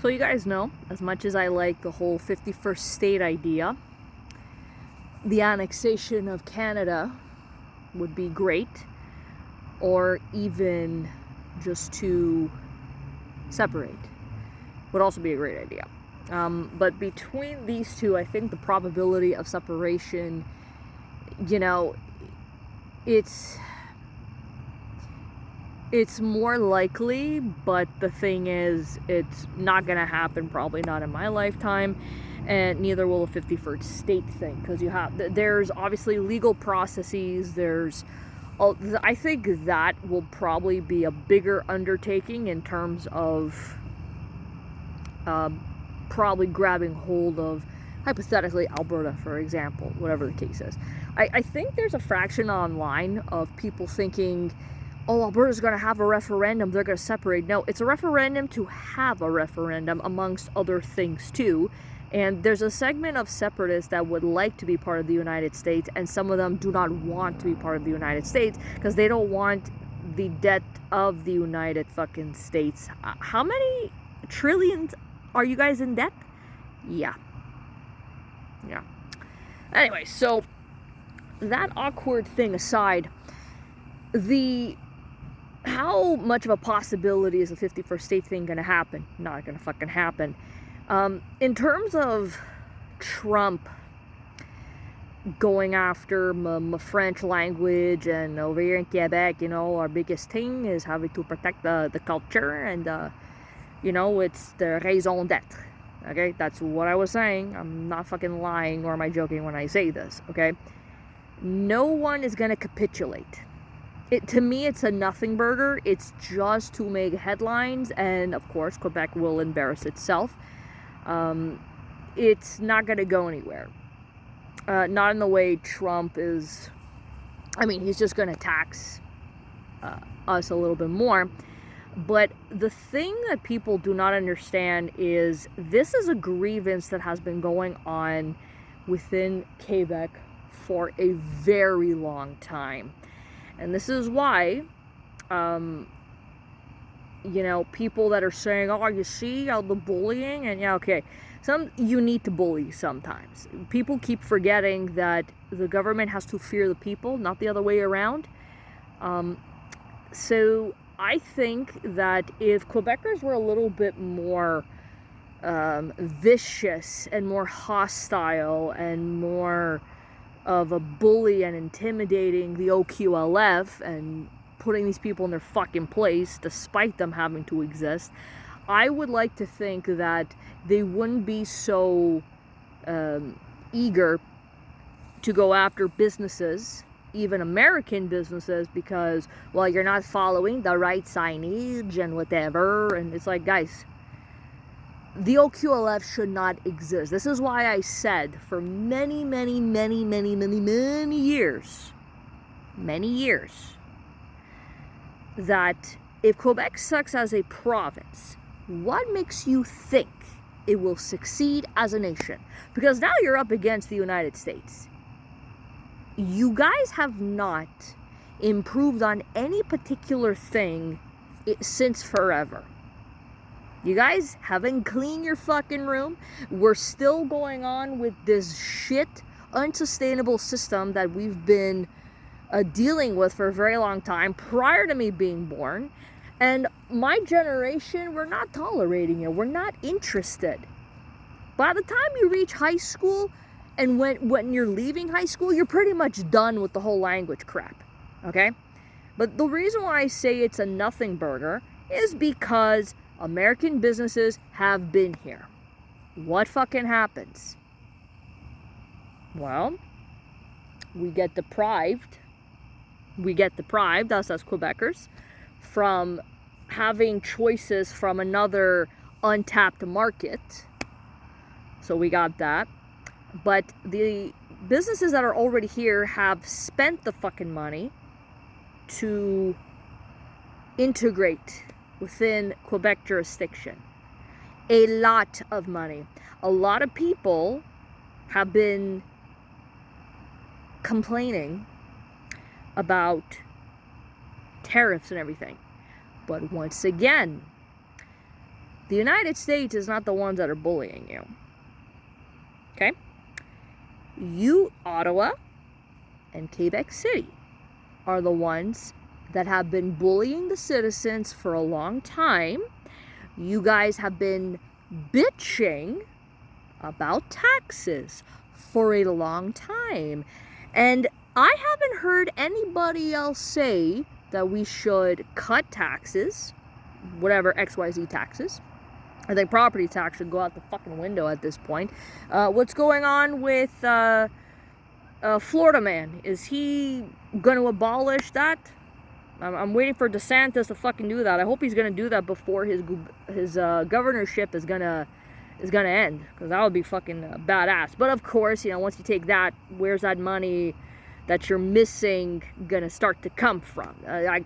So you guys know, as much as I like the whole 51st state idea, the annexation of Canada would be great, or even just to separate would also be a great idea. But between these two, I think the probability of separation, you know, it's more likely, but the thing is, it's not gonna happen, probably not in my lifetime, and neither will a 51st state thing, because there's obviously legal processes, I think that will probably be a bigger undertaking in terms of probably grabbing hold of, hypothetically, Alberta, for example, whatever the case is. I think there's a fraction online of people thinking, oh, Alberta's going to have a referendum, they're going to separate. No, it's a referendum to have a referendum, amongst other things too. And there's a segment of separatists that would like to be part of the United States, and some of them do not want to be part of the United States because they don't want the debt of the United fucking States. How many trillions are you guys in debt? Yeah. Anyway, so that awkward thing aside, how much of a possibility is the 51st state thing gonna happen? Not gonna fucking happen. In terms of Trump going after my French language, and over here in Quebec, you know, our biggest thing is having to protect the culture, and you know, it's the raison d'etre. Okay, that's what I was saying. I'm not fucking lying, nor am I joking when I say this. Okay, no one is gonna capitulate. To me, it's a nothing burger. It's just to make headlines, and of course, Quebec will embarrass itself. It's not going to go anywhere. Not in the way Trump is. I mean, he's just going to tax us a little bit more. But the thing that people do not understand is this is a grievance that has been going on within Quebec for a very long time. And this is why, you know, people that are saying, oh, you see all the bullying, and yeah, okay, you need to bully sometimes. People keep forgetting that the government has to fear the people, not the other way around. So I think that if Quebecers were a little bit more vicious and more hostile and more of a bully and intimidating the OQLF and putting these people in their fucking place despite them having to exist, I would like to think that they wouldn't be so eager to go after businesses, even American businesses, because, well, you're not following the right signage and whatever. And it's like, guys, the OQLF should not exist. This is why I said for many years, that if Quebec sucks as a province, what makes you think it will succeed as a nation? Because now you're up against the United States. You guys have not improved on any particular thing since forever. You guys haven't cleaned your fucking room. We're still going on with this shit, unsustainable system that we've been dealing with for a very long time, prior to me being born. And my generation, we're not tolerating it. We're not interested. By the time you reach high school, and when you're leaving high school, you're pretty much done with the whole language crap. Okay? But the reason why I say it's a nothing burger is because American businesses have been here. What fucking happens? Well, we get deprived, us as Quebecers, from having choices from another untapped market. So we got that. But the businesses that are already here have spent the fucking money to integrate within Quebec jurisdiction. A lot of money. A lot of people have been complaining about tariffs and everything. But once again, The United States is not the ones that are bullying you. Okay? You, Ottawa, and Quebec City are the ones that have been bullying the citizens for a long time. You guys have been bitching about taxes for a long time. And I haven't heard anybody else say that we should cut taxes, whatever XYZ taxes. I think property tax should go out the fucking window at this point. What's going on with Florida man? Is he going to abolish that? I'm waiting for DeSantis to fucking do that. I hope he's going to do that before his governorship is gonna end, because that would be fucking badass. But of course, once you take that, where's that money that you're missing gonna start to come from? I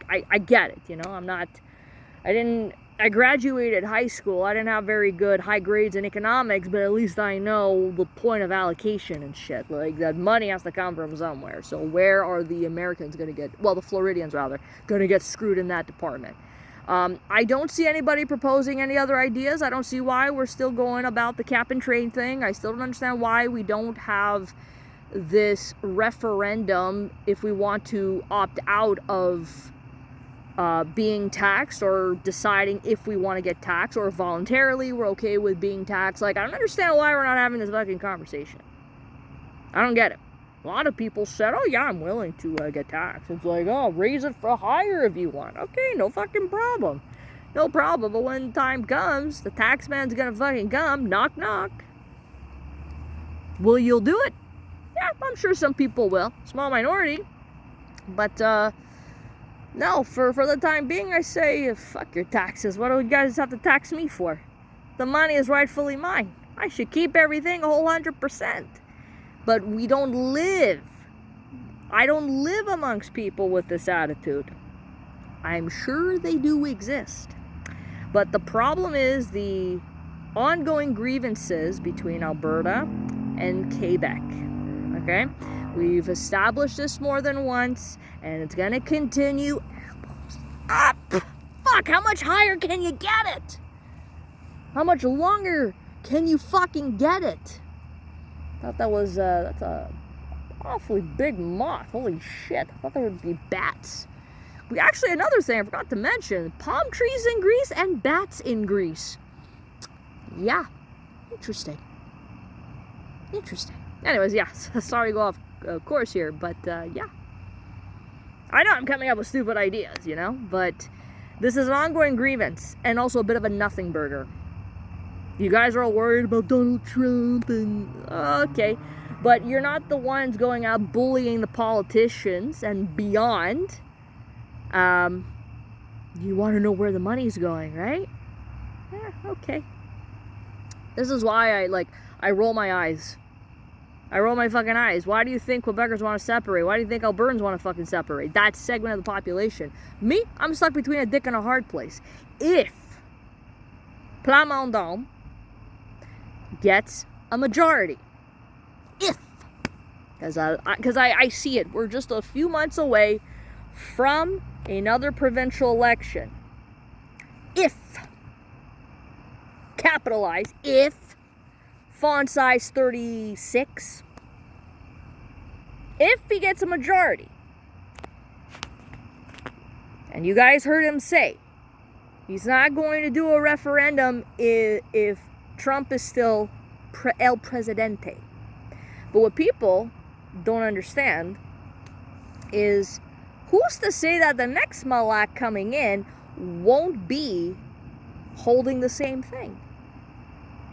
get it. I graduated high school. I didn't have very good high grades in economics, but at least I know the point of allocation and shit. Like, that money has to come from somewhere. So where are the Americans gonna get, well, the Floridians rather, gonna get screwed in that department? I don't see anybody proposing any other ideas. I don't see why we're still going about the cap and trade thing. I still don't understand why we don't have this referendum if we want to opt out of being taxed, or deciding if we want to get taxed, or voluntarily we're okay with being taxed. Like, I don't understand why we're not having this fucking conversation. I don't get it. A lot of people said, oh yeah, I'm willing to get taxed. It's like, oh, raise it for higher if you want. Okay, no fucking problem. No problem. But when time comes, the tax man's gonna fucking come, knock knock. Will you do it? Yeah, I'm sure some people will. Small minority. But no, for the time being, I say, fuck your taxes. What do you guys have to tax me for? The money is rightfully mine. I should keep everything a whole 100%. But we don't live. I don't live amongst people with this attitude. I'm sure they do exist. But the problem is the ongoing grievances between Alberta and Quebec. Okay? We've established this more than once, and it's gonna continue. Up! Fuck, how much higher can you get it? How much longer can you fucking get it? Thought that was, that's a awfully big moth. Holy shit. I thought there would be bats. We actually, another thing I forgot to mention, palm trees in Greece and bats in Greece. Yeah. Interesting. Interesting. Anyways, yeah. Sorry to go off course here, but yeah. I know I'm coming up with stupid ideas, but this is an ongoing grievance, and also a bit of a nothing burger. You guys are all worried about Donald Trump and... okay. But you're not the ones going out bullying the politicians and beyond. You want to know where the money's going, right? Yeah, okay. This is why I roll my eyes. I roll my fucking eyes. Why do you think Quebecers want to separate? Why do you think Albertans want to fucking separate? That segment of the population. Me, I'm stuck between a dick and a hard place. If Plamondon gets a majority. If. Because I see it. We're just a few months away from another provincial election. If. Capitalize. If. Font size 36. If he gets a majority. And you guys heard him say he's not going to do a referendum if Trump is still El Presidente. But what people don't understand is, who's to say that the next Malak coming in won't be holding the same thing?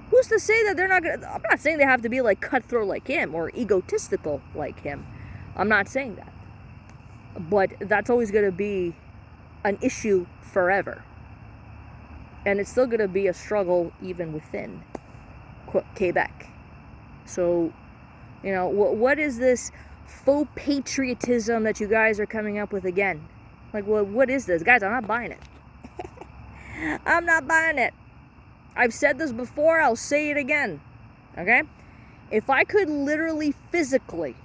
Who's to say that they're not going to... I'm not saying they have to be like cutthroat like him or egotistical like him. I'm not saying that. But that's always going to be an issue forever. And it's still going to be a struggle even within Quebec. So, what is this faux patriotism that you guys are coming up with again? Like, what is this? Guys, I'm not buying it. I'm not buying it. I've said this before, I'll say it again. Okay? If I could literally, physically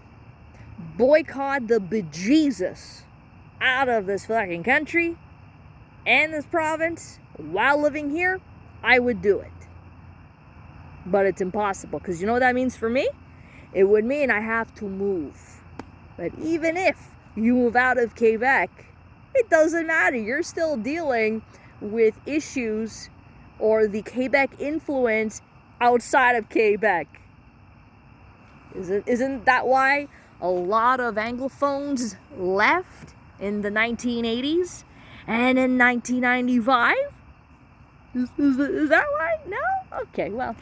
boycott the bejesus out of this fucking country and this province while living here, I would do it. But it's impossible, because you know what that means for me? It would mean I have to move. But even if you move out of Quebec, it doesn't matter. You're still dealing with issues or the Quebec influence outside of Quebec. Isn't that why a lot of Anglophones left in the 1980s and in 1995? Is that right? No? Okay, well.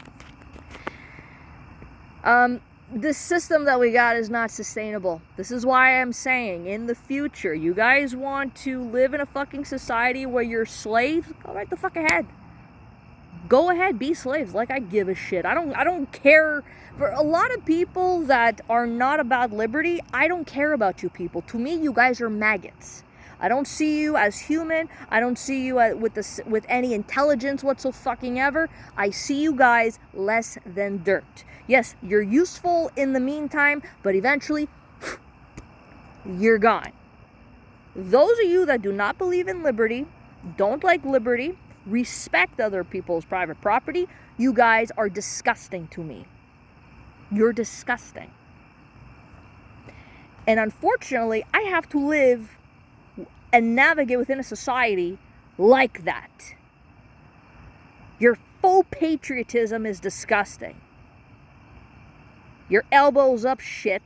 This system that we got is not sustainable. This is why I'm saying, in the future, you guys want to live in a fucking society where you're slaves? Go right the fuck ahead. Go ahead, be slaves. Like, I give a shit. I don't care. For a lot of people that are not about liberty, I don't care about you people. To me, you guys are maggots. I don't see you as human. I don't see you with any intelligence whatsoever. I see you guys less than dirt. Yes, you're useful in the meantime, but eventually, you're gone. Those of you that do not believe in liberty, don't like liberty, respect other people's private property, you guys are disgusting to me. You're disgusting. And unfortunately, I have to live and navigate within a society like that. Your faux patriotism is disgusting. Your elbows up shit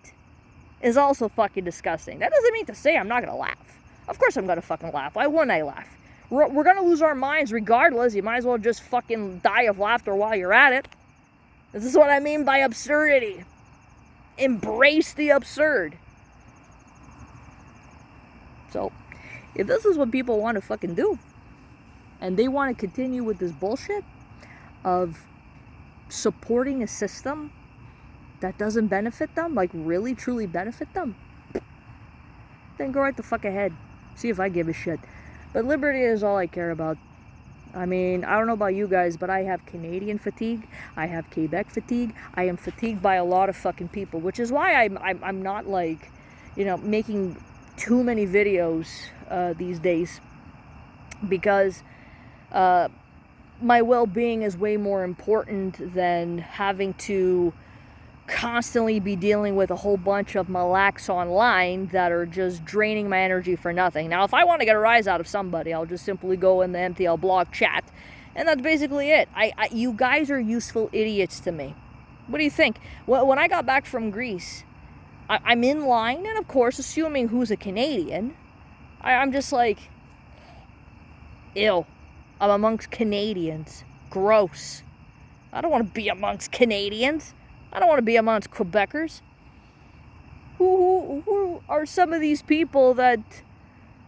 is also fucking disgusting. That doesn't mean to say I'm not gonna laugh. Of course I'm gonna fucking laugh. Why wouldn't I laugh? We're gonna lose our minds regardless. You might as well just fucking die of laughter while you're at it. This is what I mean by absurdity. Embrace the absurd. So, if this is what people want to fucking do, and they want to continue with this bullshit of supporting a system that doesn't benefit them, like really truly benefit them, then go right the fuck ahead. See if I give a shit. But liberty is all I care about. I mean, I don't know about you guys, but I have Canadian fatigue. I have Quebec fatigue. I am fatigued by a lot of fucking people, which is why I'm not like, making too many videos these days, because my well-being is way more important than having to constantly be dealing with a whole bunch of malaks online that are just draining my energy for nothing. Now, if I want to get a rise out of somebody, I'll just simply go in the MTL blog chat, and that's basically it. You guys are useful idiots to me. What do you think? When I got back from Greece, I'm in line, and of course, assuming who's a Canadian, I'm just like, ew, I'm amongst Canadians. Gross. I don't want to be amongst Canadians. I don't want to be amongst Quebecers. Who are some of these people that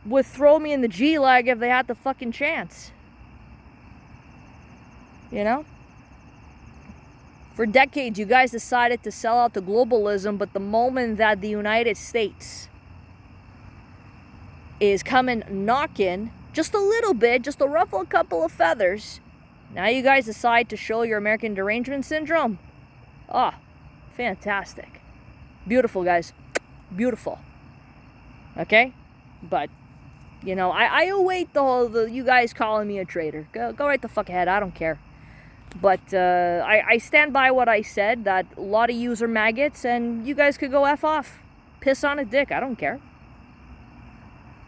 would throw me in the G-Lag if they had the fucking chance? For decades, you guys decided to sell out to globalism, but the moment that the United States is coming knocking, just a little bit, just to ruffle a couple of feathers, now you guys decide to show your American derangement syndrome. Ah, fantastic. Beautiful, guys. Beautiful. Okay? But, I await the you guys calling me a traitor. Go right the fuck ahead. I don't care. But I stand by what I said, that a lot of yous are maggots, and you guys could go F off. Piss on a dick. I don't care.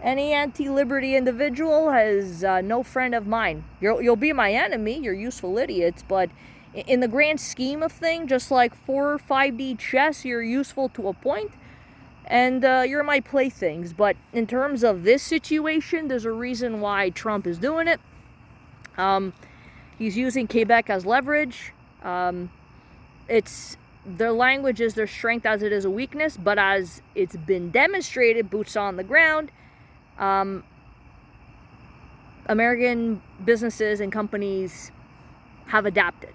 Any anti-liberty individual is no friend of mine. You'll be my enemy. You're useful idiots, but in the grand scheme of things, just like 4 or 5D chess, you're useful to a point, and you're my playthings. But in terms of this situation, there's a reason why Trump is doing it. He's using Quebec as leverage. It's their language is their strength as it is a weakness, but as it's been demonstrated, boots on the ground, American businesses and companies have adapted.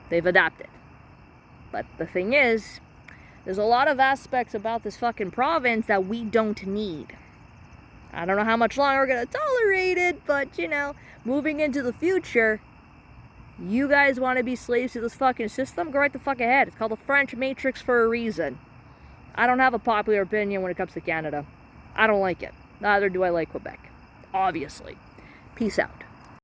They've adapted. But the thing is, there's a lot of aspects about this fucking province that we don't need. I don't know how much longer we're going to tolerate it, but, moving into the future, you guys want to be slaves to this fucking system? Go right the fuck ahead. It's called the French-Matrix for a reason. I don't have a popular opinion when it comes to Canada. I don't like it. Neither do I like Quebec. Obviously. Peace out.